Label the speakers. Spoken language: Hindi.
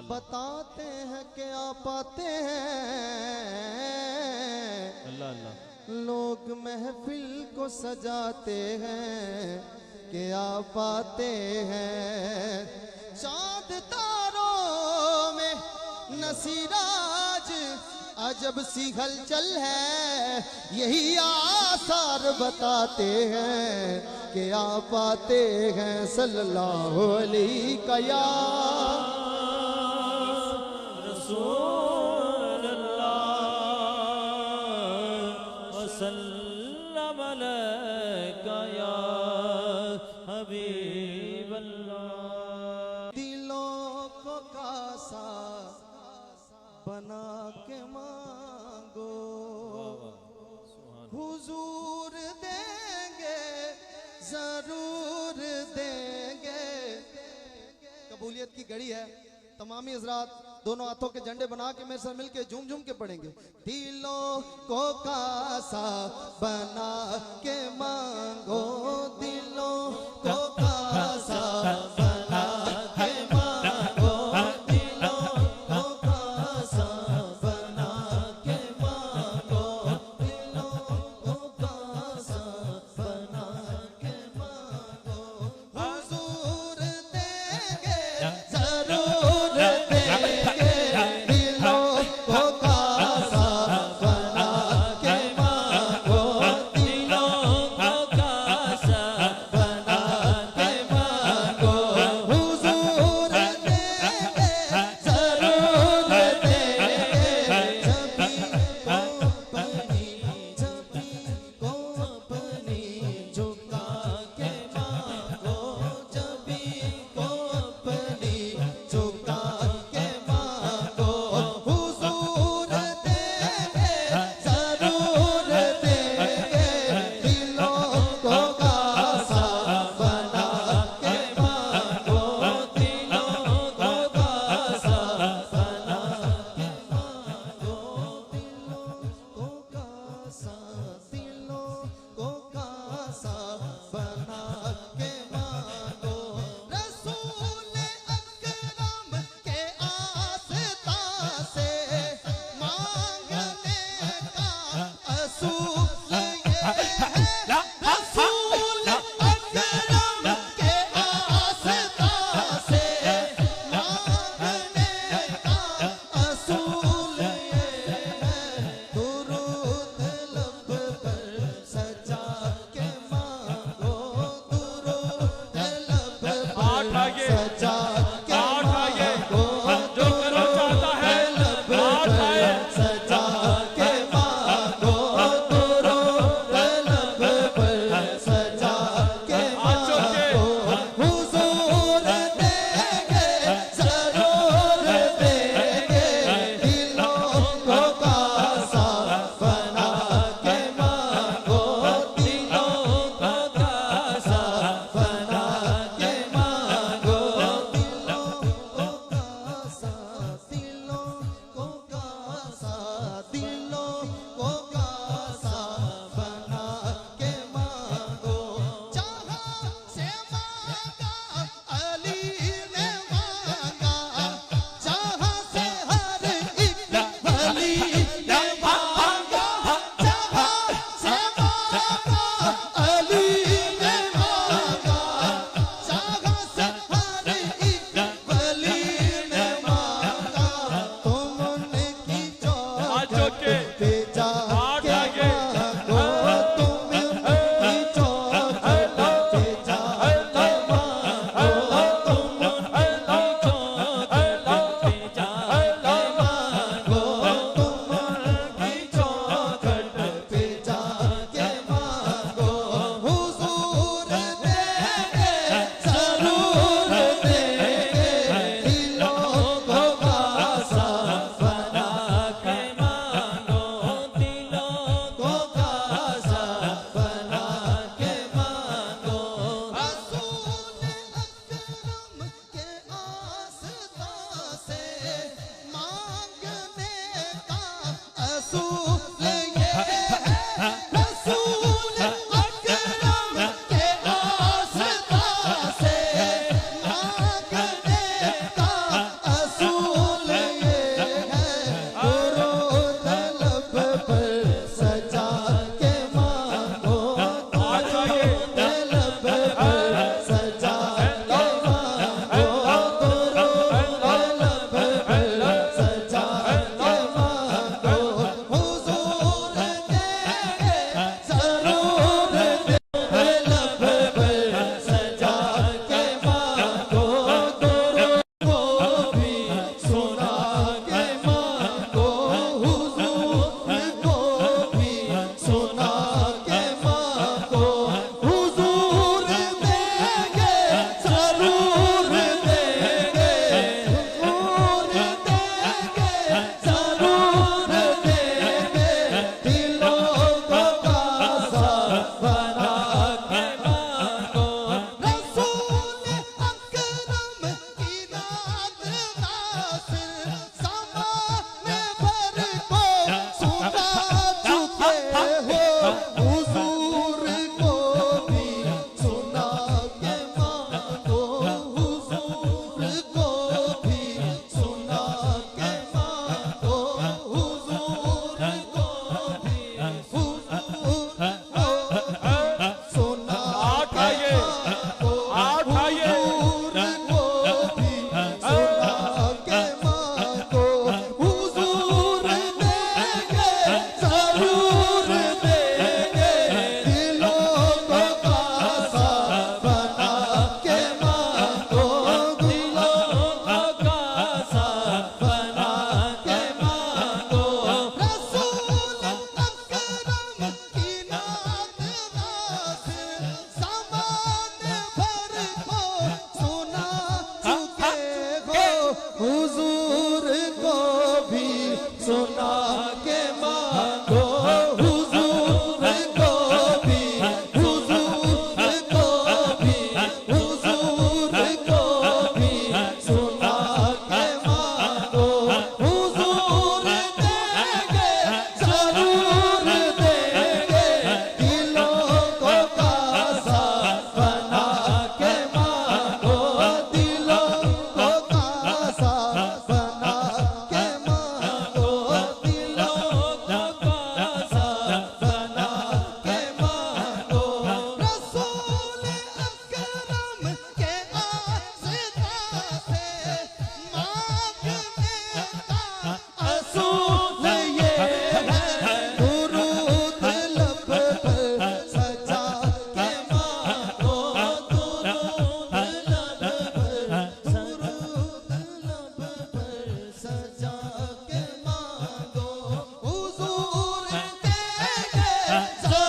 Speaker 1: बताते हैं क्या पाते हैं,
Speaker 2: अल्लाह अल्लाह।
Speaker 1: लोग महफिल को सजाते हैं क्या पाते हैं। चांद तारों में नसीराज अजब सी हलचल है, यही आसार बताते हैं क्या पाते हैं। सल्लल्लाहु अलैहि या
Speaker 2: रसूल अल्लाह वसल्लम अलैका या हबीब अल्लाह।
Speaker 1: दिलों को कासा बना के मांगो, हुजूर देंगे जरूर देंगे। कबूलियत की घड़ी है, तमामी हजरात दोनों हाथों के झंडे बना के मेरे साथ मिलके झूम झूम के पढ़ेंगे। दिलों को कासा बना के मांगो, दिलों को कासा बना के मांगो, दिलों को कासा बना के मांगो, दिलों को कासा बना के मांगो। हुजूर देंगे जरूर देंगे, दिलों को कासा बना के मांगो, दिलों को कासा बना के मांगो। हुजूर देंगे जरूर देंगे, जबी को अपनी झुका के मांगो, जबी को अपनी झुका के मांगो। हुजूर देंगे जरूर देंगे, दिलों को कासा बना के मांगो, दिलों को कासा बना के मांगो, दिलों को कासा, दिलों को कासा बना के मांगो। रसूल अकरम के आस्था से मांगने का असूल ये है, रसूल अकरम के आस्था से मांगने का असूल ये है। दुरूद लब पर सजा के मांगो, दुरूद लब पर सजा के मांगो,
Speaker 2: जो करना चाहता है
Speaker 1: लब
Speaker 2: हाथ
Speaker 1: पर
Speaker 2: आए।
Speaker 1: सजा के मांगो, दुरूद लब पर सजा के
Speaker 2: हाथों के
Speaker 1: मांगो। हुजूर देंगे जरूर देंगे, दिलों को कासा बना के मांगो, दिलों को कासा बना के मांगो, दिलों को कासा, दिलों को कासा, दिलों को कासा बना के मांगो। जहाँ से मांगा अली ने मांगा, जहाँ से हर एक वली ने मांगा, जहाँ से मांगा अली ने मांगा, जहाँ से हर एक वली ने मांगा। तुम उनकी
Speaker 2: हाथों के
Speaker 1: पे जा
Speaker 2: हाथ
Speaker 1: के
Speaker 2: आगे।
Speaker 1: मांगो, तुम उनकी चौखट पे जा के मांगो, तुम उनकी चौखट पे जा के मांगो, तुम उनकी चौखट पे जा के मांगो। हुजूर देंगे जरूर देंगे, दिलों को कासा बना के मांगो, दिलों को कासा बना के मांगो। रसूल अकरम के आस्था से मांगने का असूल ये है, रसूल अकरम के आस्था से मांगने का असूल ज़ोर